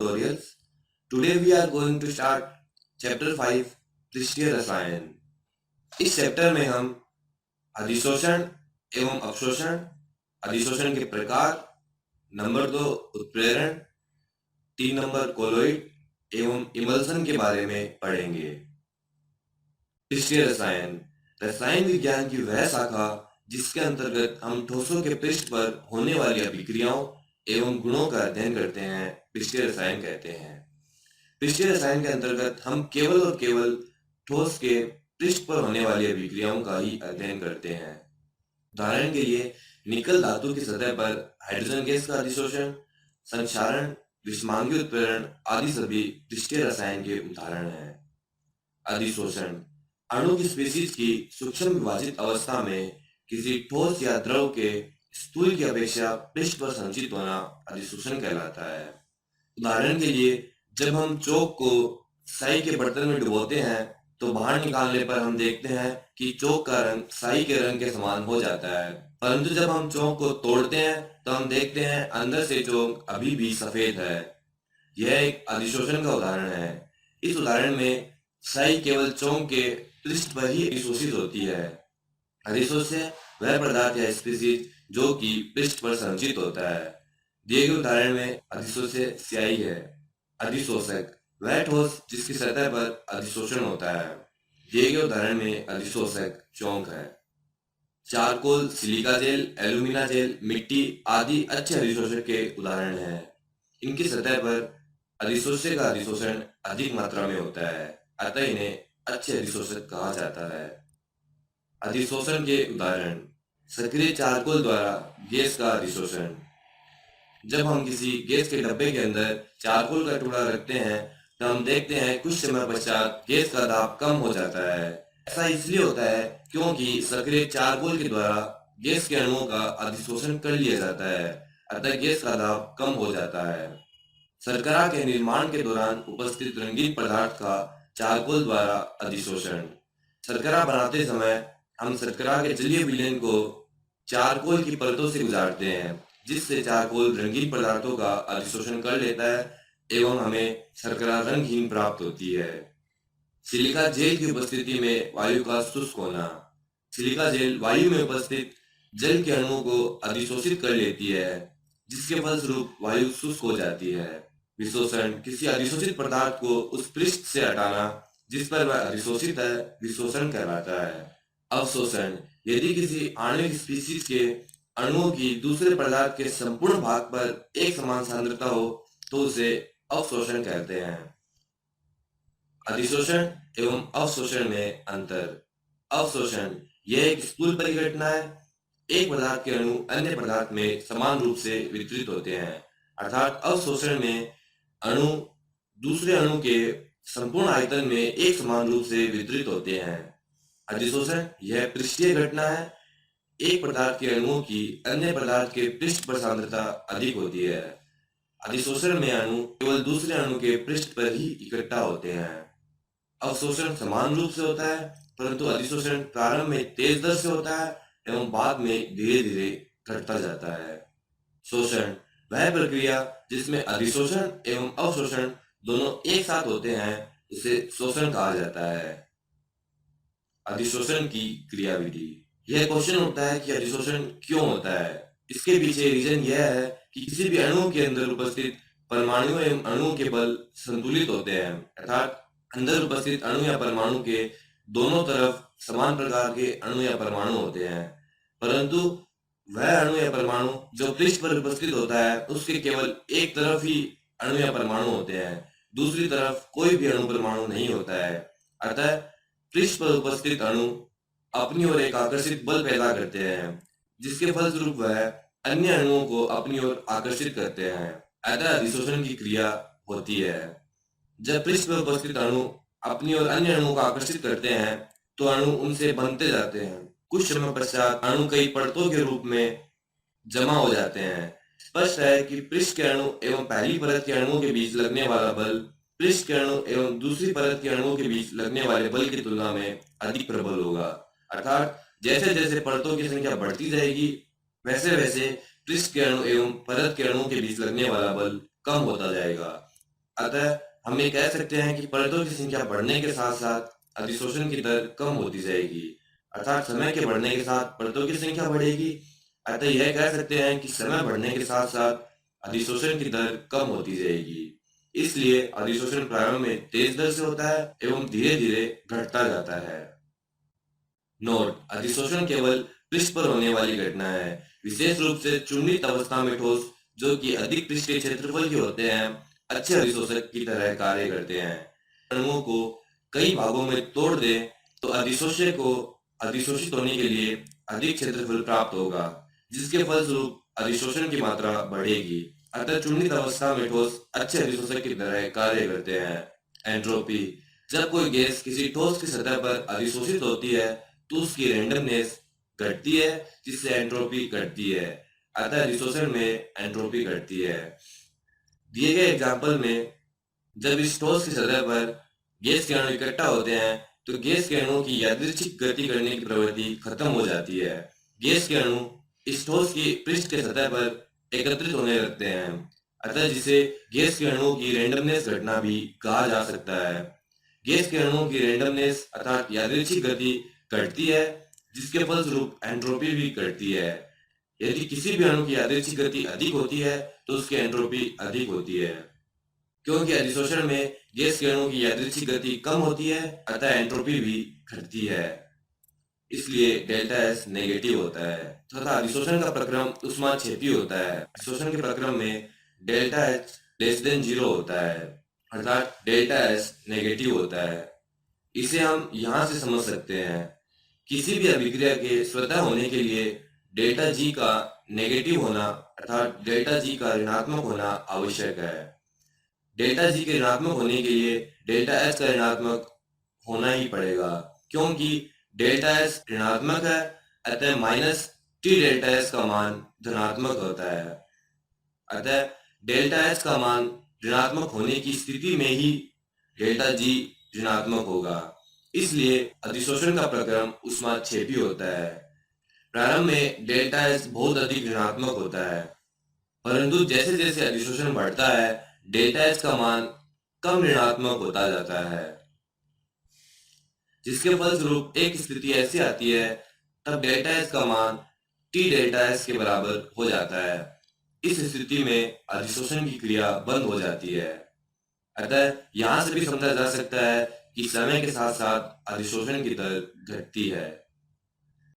tutorials. Today we are going to start chapter 5 पृष्ठीय रसायन। इस चैप्टर में हम अधिशोषण एवं अवशोषण, अधिशोषण के प्रकार, नंबर 2 उत्प्रेरण, 3 नंबर कोलोइड एवं इमल्सन के बारे में पढ़ेंगे। पृष्ठीय रसायन रसायन विज्ञान की वह शाखा जिसके अंतर्गत हम ठोसों के पृष्ठ पर होने वाली अभिक्रियाओं एवं गुणों का अध्ययन करते हैं, पृष्ठीय रसायन कहते हैं। पृष्ठीय रसायन के अंतर्गत हम केवल और केवल ठोस के पृष्ठ पर होने वाली अभिक्रियाओं का ही अध्ययन करते हैं। उदाहरण के लिए निकल धातु की सतह पर हाइड्रोजन गैस का अधिशोषण, संक्षारण, विषमांगी उत्प्रेरण आदि सभी पृष्ठीय रसायन के उदाहरण हैं। अधिशोषण अणु की स्पीशीज की सूक्ष्म विभाजित अवस्था में किसी ठोस या द्रव के स्थूल की अपेक्षा पृष्ठ पर संचित होना अधिशोषण कहलाता है। उदाहरण के लिए जब हम चौक को स्याही के बर्तन में डुबोते हैं तो बाहर निकालने पर हम देखते हैं कि चौक का रंग स्याही के रंग के समान हो जाता है, परंतु जब हम चौक को तोड़ते हैं तो हम देखते हैं अंदर से चौक अभी भी सफेद है। यह एक अधिशोषण का उदाहरण है। इस उदाहरण में स्याही केवल चौक के पृष्ठ पर ही अधिशोषित होती है। अधिशोष्य वह पदार्थ या स्पीशीज जो कि पृष्ठ पर संचित होता है। दिए गए उदाहरण में अधिशोष्य स्याही है। अधिशोषक वह ठोस जिसकी सतह पर अधिशोषण होता है। दिए गए उदाहरण में अधिशोषक चौक है। Charcoal, silica gel, alumina gel, मिट्टी आदि अच्छे अधिशोषक के उदाहरण हैं। इनकी सतह पर अधिशोष्य का अधिशोषण अधिक मात्रा में होता है, अतः इन्हें अच्छे अधिशोषक कहा जाता है। अधिशोषण के उदाहरण सक्रिय चारकोल द्वारा गैस का अधिशोषण। जब हम किसी गैस के डब्बे के अंदर चारकोल का टुकड़ा रखते हैं तो हम देखते हैं कुछ समय पश्चात गैस का दाब कम हो जाता है। ऐसा इसलिए होता है क्योंकि सक्रिय चारकोल के द्वारा गैस के अणुओं का अधिशोषण कर लिया जाता है, अतः गैस का दाब कम हो जाता है। शर्करा के निर्माण के दौरान उपस्थित रंगीन पदार्थ का चारकोल द्वारा अधिशोषण। शर्करा बनाते समय हम शर्करा के जलीय विलयन को चारकोल की परतों से गुजारते हैं, जिससे चारकोल रंगीन पदार्थों का अधिशोषण कर लेता है एवं हमें शर्करा रंगहीन प्राप्त होती है। सिलिका जेल की उपस्थिति में वायु का शुष्क होना। सिलिका जेल वायु में उपस्थित जल के अणुओं को अधिशोषित कर लेती है, जिसके फलस्वरूप वायु शुष्क हो जाती है। विशोषण किसी अधिशोषित पदार्थ को उस पृष्ठ से हटाना जिस पर वह अधिशोषित है, विशोषण कहलाता है। अवशोषण यदि किसी आणविक स्पीशीज के अणुओं की दूसरे पदार्थ के संपूर्ण भाग पर एक समान सांद्रता हो तो उसे अवशोषण कहते हैं। अधिशोषण एवं अवशोषण में अंतर। अवशोषण यह एक स्थूल परिघटना है। एक पदार्थ के अणु अन्य पदार्थ में समान रूप से वितरित होते हैं, अर्थात अवशोषण में अणु दूसरे अणु के संपूर्ण आयतन में एक समान रूप से वितरित होते हैं। अधिशोषण यह पृष्ठीय घटना है। एक पदार्थ के अणुओं की अन्य पदार्थ के पृष्ठ पर सांद्रता अधिक होती है। अधिशोषण में अणु केवल दूसरे अणु के पृष्ठ पर ही इकट्ठा होते हैं। अवशोषण समान रूप से होता है, परंतु अधिशोषण प्रारंभ में तेज दर से होता है एवं बाद में धीरे धीरे घटता जाता है। शोषण वह प्रक्रिया जिसमें अधिशोषण एवं अवशोषण दोनों एक साथ होते हैं, उसे शोषण कहा जाता है। अधिशोषण की क्रियाविधि। यह क्वेश्चन उठता है कि अधिशोषण क्यों होता है। इसके पीछे रीजन यह है कि किसी भी अणु के अंदर उपस्थित परमाणुओं एवं अणुओं के बल संतुलित होते हैं, अर्थात अंदर उपस्थित अणु या परमाणु के दोनों तरफ समान प्रकार के अणु या परमाणु होते हैं, परंतु वह अणु या परमाणु जो पृष्ठ पर उपस्थित होता है उसके केवल एक तरफ ही अणु या परमाणु होते हैं, दूसरी तरफ कोई भी अणु परमाणु नहीं होता है। अतः पृष्ठ पर उपस्थित अणु अपनी ओर एक आकर्षित बल पैदा करते हैं, जिसके फलस्वरूप वह अन्य अणुओं को अपनी ओर आकर्षित करते हैं, अतः अधिशोषण की क्रिया होती है। जब पृष्ठ पर उपस्थित अणु अपनी ओर अन्य अणुओं को आकर्षित करते हैं तो अणु उनसे बनते जाते हैं। कुछ समय पश्चात अणु कई परतों के रूप में जमा हो जाते हैं। स्पष्ट है कि पृष्ठ के अणु एवं पहली परत के अणुओं के बीच लगने वाला बल पृष्ठ के अणु एवं दूसरी परत के अणुओं के बीच लगने वाले बल की तुलना में अधिक प्रबल होगा, अर्थात जैसे जैसे परतों की संख्या बढ़ती जाएगी वैसे वैसे पृष्ठ के अणु एवं परत के अणुओं के बीच लगने वाला बल कम होता जाएगा। अतः हम ये कह सकते हैं कि परतों की संख्या बढ़ने के साथ साथ अधिशोषण की दर कम होती जाएगी, अर्थात समय के बढ़ने के साथ परतों की संख्या बढ़ेगी। अतः यह कह सकते हैं कि समय बढ़ने के साथ साथ अधिशोषण की दर कम होती जाएगी। इसलिए अधिशोषण प्रारंभ में तेज दर से होता है एवं धीरे धीरे घटता जाता है। नोट: अधिशोषण केवल पृष्ठ पर होने वाली घटना है। विशेष रूप से चुंबकित अवस्था में ठोस जो कि अधिक पृष्ठीय क्षेत्रफल के होते हैं अच्छे अधिशोषक की तरह कार्य करते हैं। अणुओं को कई भागों में तोड़ दें तो अधिशोष्य को अधिशोषित होने के लिए अधिक क्षेत्रफल प्राप्त होगा, जिसके फलस्वरूप अधिशोषण की मात्रा बढ़ेगी। अतः चुंबकित अवस्था में ठोस अच्छे अधिशोषक की तरह कार्य करते हैं। एंट्रोपी: जब कोई गैस किसी ठोस की सतह पर अधिशोषित होती है तो उसकी रैंडमनेस घटती है, जिससे एंट्रोपी घटती है। अतः अधिशोषण में एंट्रोपी घटती है। दिए गए एग्जाम्पल में जब इस ठोस की सतह पर गैस के अणु इकट्ठा होते हैं तो गैस के अणुओं की यादृच्छिक गति करने की प्रवृत्ति खत्म हो जाती है। गैस के अणु इस ठोस की पृष्ठ के सतह पर एकत्रित होने लगते हैं, अतः जिसे गैस के अणुओं की रैंडमनेस घटना भी कहा जा सकता है। गैस के अणुओं की रैंडमनेस अर्थात यादृच्छिक गति घटती है, जिसके फलस्वरूप एंट्रोपी भी घटती है। यदि किसी भी अणु की यादृच्छिक गति अधिक होती है तो उसकी एंट्रोपी अधिक होती है। क्योंकि अधिशोषण में गैस के अणुओं की यादृच्छिक गति कम होती है, अतः एंट्रोपी भी घटती है। इसलिए डेल्टा एस नेगेटिव होता है तथा अधिशोषण का प्रक्रम ऊष्माक्षेपी होता है। अधिशोषण के प्रक्रम में डेल्टा एच लेस देन 0 होता है, अर्थात डेल्टा एस नेगेटिव होता है। इसे हम यहाँ से समझ सकते हैं। किसी भी अभिक्रिया के स्वतः होने के लिए डेल्टा जी का नेगेटिव होना अर्थात डेल्टा जी का ऋणात्मक होना आवश्यक है। डेल्टा जी के ऋणात्मक होने के लिए डेल्टा एस का ऋणात्मक होना ही पड़ेगा, क्योंकि डेल्टा एस ऋणात्मक है, अतः माइनस टी डेल्टा एस का मान धनात्मक होता है। अतः डेल्टा एस का मान ऋणात्मक होने की स्थिति में ही डेल्टा जी ऋणात्मक होगा। इसलिए अधिशोषण का प्रक्रम ऊष्माक्षेपी होता है। प्रारंभ में डेल्टा एस बहुत अधिक ऋणात्मक होता है, परंतु जैसे जैसे अधिशोषण बढ़ता है डेल्टा एस का मान कम ऋणात्मक होता जाता है, जिसके फलस्वरूप एक स्थिति ऐसी आती है तब डेल्टा एस का मान टी डेल्टा एस के बराबर हो जाता है। इस स्थिति में अधिशोषण की क्रिया बंद हो जाती है। अतः यहाँ से भी समझा जा सकता है कि समय के साथ साथ अधिशोषण की दर घटती है।